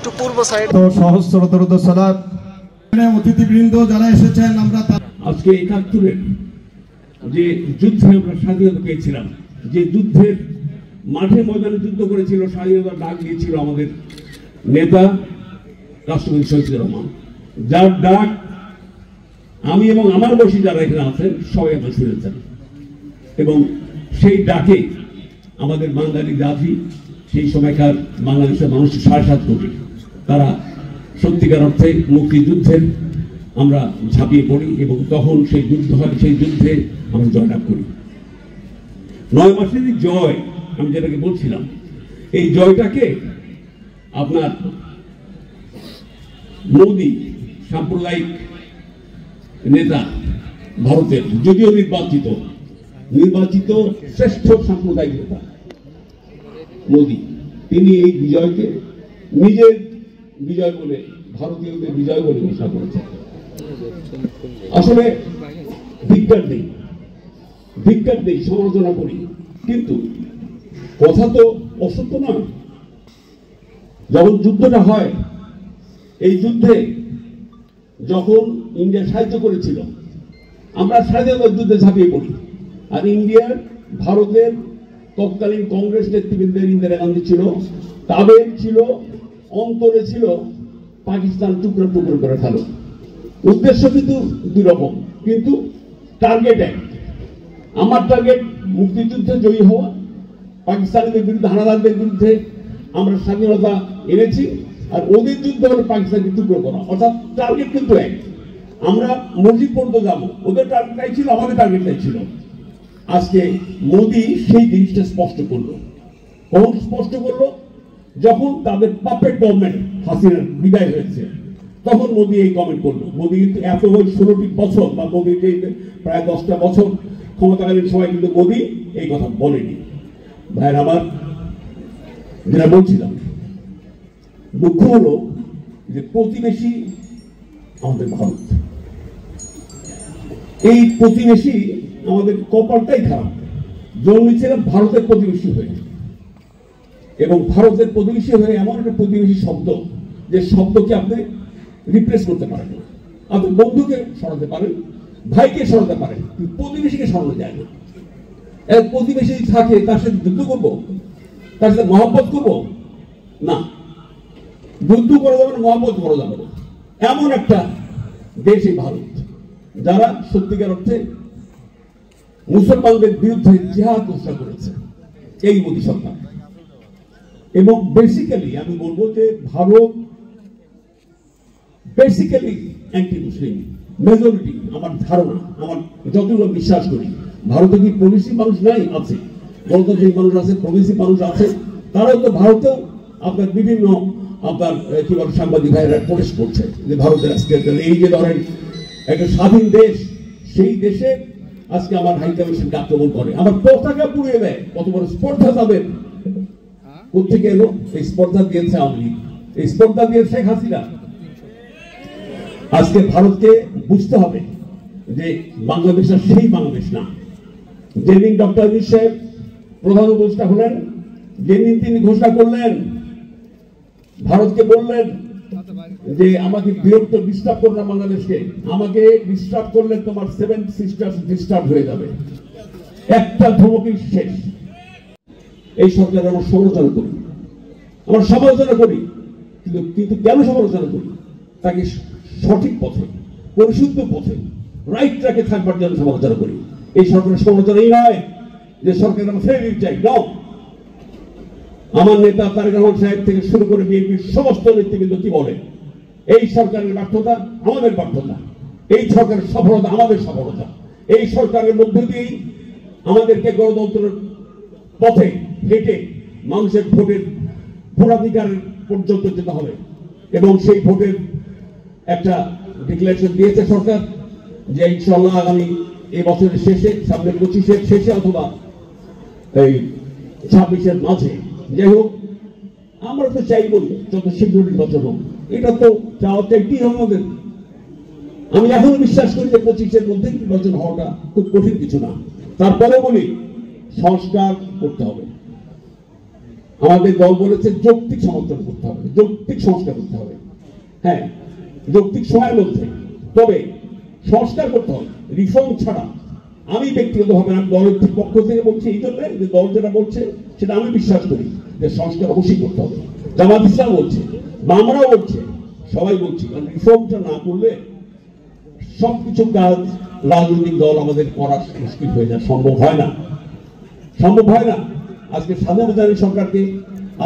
একটু পূর্ব সাইড। তো সহস্র দরুদ সালাত অতিথিবৃন্দ যারা এসেছেন, আমরা আজকে ৭১-এর যে যুদ্ধে আমরা স্বাধীনতা পেয়েছিলাম, যে যুদ্ধের মাঠে ময়দানে যুদ্ধ করেছিল, স্বাধীনতার ডাক দিয়েছিল আমাদের নেতা রাষ্ট্রপতি শহীদুর রহমান, যার ডাক আমি এবং আমার বয়সী যারা এখানে আছেন সবাই আমরা শুনেছেন। এবং সেই ডাকে আমাদের বাঙালি জাতি, সেই সময়কার বাংলাদেশের মানুষ ৭.৫ কোটি, তারা সত্যিকার অর্থে মুক্তিযুদ্ধের আমরা ঝাঁপিয়ে পড়ি এবং তখন সেই যুদ্ধ হয়, সেই যুদ্ধে আমরা জয়লাভ করি। ৯ মাসের জয় আমি যেটাকে বলছিলাম, এই জয়টাকে আপনার মোদী সাম্প্রদায়িক নেতা ভারতের, যদিও নির্বাচিত শ্রেষ্ঠ সাম্প্রদায়িক নেতা মোদী, তিনি এই বিজয়কে নিজের বিজয় বলে, ভারতীয়দের বিজয় বলে ঘোষণা করেছেন। আসলে ধিক্কার নেই, সমালোচনা করি, কিন্তু কথা তো অসত্য নয়। যখন যুদ্ধটা হয়, এই যুদ্ধে যখন ইন্ডিয়া সাহায্য করেছিল, আমরা স্বাধীনতার যুদ্ধে ঝাঁপিয়ে পড়ি। আর ভারতের তৎকালীন কংগ্রেস নেতৃবৃন্দের, ইন্দিরা গান্ধী ছিল, তাদের ছিল অন্তরে ছিল পাকিস্তান টুকরো টুকরো করে ফেলো। উদ্দেশ্য কিন্তু দুই রকম, কিন্তু টার্গেট এক। আমার টার্গেট মুক্তিযুদ্ধে জয়ী হওয়া, পাকিস্তানিদের বিরুদ্ধে, হানাদারদের বিরুদ্ধে আমরা স্বাধীনতা এনেছি, আর ওদের যুদ্ধ হলো পাকিস্তানকে টুকরো করা। অর্থাৎ টার্গেট কিন্তু এক। আমরা মসজিদ পর্যন্ত যাবো, ওদের টার্গেটটাই ছিল, আমাদের টার্গেটটাই ছিল। আজকে মোদী সেই জিনিসটা স্পষ্ট করলো। কখন স্পষ্ট করলো? যখন তাদের পাপেট গভর্নমেন্ট হাসিনার বিদায় হয়েছে, তখন মোদী এই কমেন্ট করলো। মোদী কিন্তু এত 16টি বছর বা মোদীর যে প্রায় 10টা বছর ক্ষমতাকালীন সময় কিন্তু মোদী এই কথা বলেনি। ভাইয়ের আমার, যেটা বলছিলাম, দুঃখ হলো যে প্রতিবেশী আমাদের ভারত, এই প্রতিবেশী আমাদের কপালটাই খারাপ। জন্মেছিলাম ভারতের প্রতিবেশী হয়ে, এবং ভারতের প্রতিবেশী হয়ে এমন একটা প্রতিবেশী শব্দ, যে শব্দকে আপনি রিপ্লেস করতে পারেন না। আপনি বন্ধুকে সরাতে পারেন, ভাইকে সরাতে পারেন, কিন্তু প্রতিবেশীকে সরানো যায় না। এক প্রতিবেশী থাকে, তার সাথে যুদ্ধ করবো, তার সাথে মহব্বত করবো না, যুদ্ধ করা যাবে না, মহব্বত করা যাবে না। এমন একটা দেশই ভারত, যারা সত্যিকার অর্থে মুসলমানদের বিরুদ্ধে জিহাদ ঘোষণা করেছে এই মোদী সরকার। এবং বেসিক্যালি আমি বলবো যে ভারত বেসিক্যালি অ্যান্টি মুসলিম মেজরিটি। আমার ধারণা, আমার যতগুলো বিশ্বাস করি, ভারতে কি প্রবেশী মানুষ নাই? আছে, গণতান্ত্রিক মানুষ আছে, প্রবেশী মানুষ আছে। তারাও তো ভারতেও আপনার বিভিন্ন আপনার কি বলে সাংবাদিক ভাইরা প্রবেশ করছে যে ভারতের আজকে এই যে ধরেন একটা স্বাধীন দেশ, সেই দেশে আজকে আমার হাই কমিশনকে আক্রমণ করে, আমার পতাকা পুড়িয়ে দেয়। কত বড় স্পর্ধা তাদের! কোথেকে এলো? এই স্পর্ধা দিয়েছে আওয়ামী লীগ, এই স্পর্ধা দিয়ে শেখ হাসিনা। আজকে ভারতকে বুঝতে হবে যে বাংলাদেশ আর সেই বাংলাদেশ না। যেদিন ডক্টর ইউনূস সাহেব প্রধান উপদেষ্টা হলেন, যেদিন তিনি ঘোষণা করলেন, ভারতকে বললেন যে আমাকে বিরক্ত ডিস্টার্ব করো না, বাংলাদেশকে আমাকে ডিস্টার্ব করলে তোমার 7 সিস্টার্স ডিস্টার্ব হয়ে যাবে, একটা ধমকি শেষ। এই সরকার আমরা সমালোচনা করি, কিন্তু কেন সমালোচনা করি? তাকে সঠিক পথে, পরিশুদ্ধ পথে, রাইট ট্র্যাকে থাকবার জন্য সমালোচনা করি। এই সরকারের সমালোচনা এই নয় যে সরকারের আমরা ফেলে দিতে চাই। আমার নেতা তারেক রহমান সাহেব থেকে শুরু করে বিএনপির সমস্ত নেতৃবৃন্দ কি বলে? এই সরকারের ব্যর্থতা আমাদের ব্যর্থতা, এই সরকারের সফলতা আমাদের সফলতা। এই সরকারের মধ্য দিয়েই আমাদেরকে গণতন্ত্রের পথে হেঁটে মানুষের ভোটাধিকার পর্যন্ত যেতে হবে। এবং সেই ভোটের একটা ডিক্লারেশন দিয়েছে সরকার যে ইনশাআল্লাহ আগামী এই বছরের শেষে, সামনের 25-এর শেষে অথবা এই 26-এর মাঝে, যাই হোক, আমরা তো চাইবই যত শীঘ্র নির্বাচন হোক। এটা তো চাইতেই হবে আমাদের। আমি এখনো বিশ্বাস করি যে 25-এর মধ্যে নির্বাচন হওয়াটা খুব কঠিন কিছু না। তারপরে বলি, সংস্কার করতে হবে। আমাদের দল বলেছে যৌক্তিক সমর্থন করতে হবে, যৌক্তিক সংস্কার করতে হবে। হ্যাঁ, যৌক্তিক সময়ের মধ্যে, তবে সংস্কার করতে হবে, রিফর্ম ছাড়া। আমি ব্যক্তিগতভাবে আমি দলের পক্ষ থেকে বলছি এই জন্য যে দল যেটা বলছে সেটা আমি বিশ্বাস করি যে সংস্কার অবশ্যই করতে হবে। জামাত ইসলাম বলছে, আমরাও বলছে, সবাই বলছি, কারণ রিফর্মটা না করলে সবকিছু কাজ রাজনৈতিক দল আমাদের করা মুশকিল হয়ে যায়, সম্ভব হয় না, সম্ভব হয় না। আজকে স্বাধীনতাকামী সরকারকে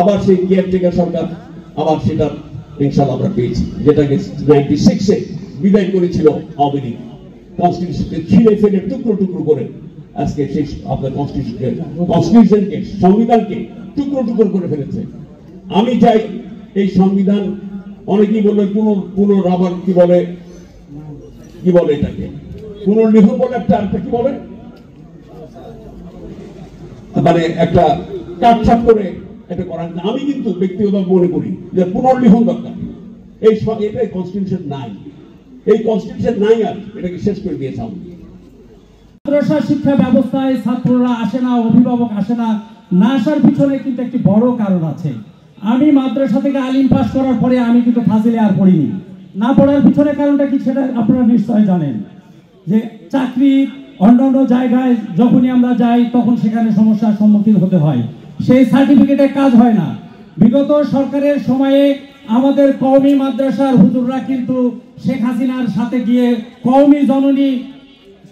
আবার সেই কেয়ারটেকার সরকার আবার সেটা ইনশাআল্লাহ আমরা পেয়েছি, যেটাকে 96-এ বিদায় করেছিল আওয়ামী লীগ, কনস্টিটিউশনকে ছিঁড়ে ফেলে টুকরো টুকরো করে আজকে সেই আপনার কনস্টিটিউশনকে সংবিধানকে টুকরো টুকরো করে ফেলেছে। আমি চাই এই সংবিধান, অনেকেই বললেন পুনরাবার কি বলে এটাকে পুনর্লিখন বলে একটা কি বলে, মানে একটা কাটছাট করে এটা করা। আমি কিন্তু ব্যক্তিগত মনে করি যে পুনর্লিখন দরকার। এটাই কনস্টিটিউশন নাই, এই কনস্টিটিউশন নাই, আর এটাকে শেষ করে দিয়েছে। মাদ্রাসা শিক্ষা ব্যবস্থায় ছাত্ররা আসে না, অভিভাবক আসে না, না আসার পিছনে কিন্তু একটি বড় কারণ আছে। আমি মাদ্রাসা থেকে আলিম পাস করার পরে আমি কিন্তু ফাজিলে আর পড়িনি। না পড়ার পিছনে কারণটা কি সেটা আপনারা নিশ্চয় জানেন, যে চাকরি অন্যান্য জায়গায় যখনই আমরা যাই তখন সেখানে সমস্যার সম্মুখীন হতে হয়, সেই সার্টিফিকেটে কাজ হয় না। বিগত সরকারের সময়ে আমাদের কওমি মাদ্রাসার হুজুররা কিন্তু শেখ হাসিনার সাথে গিয়ে কওমি জননী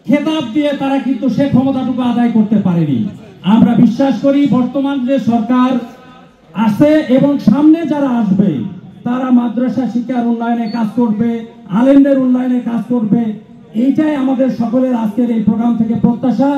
খেতাব দিয়ে তারা কিন্তু সে ক্ষমতাটুকু আদায় করতে পারেনি। আমরা বিশ্বাস করি বর্তমান যে সরকার আছে এবং সামনে যারা আসবে তারা মাদ্রাসা শিক্ষার উন্নয়নে কাজ করবে, আলেমদের উন্নয়নে কাজ করবে। এইটাই আমাদের সকলের আজকের এই প্রোগ্রাম থেকে প্রত্যাশা।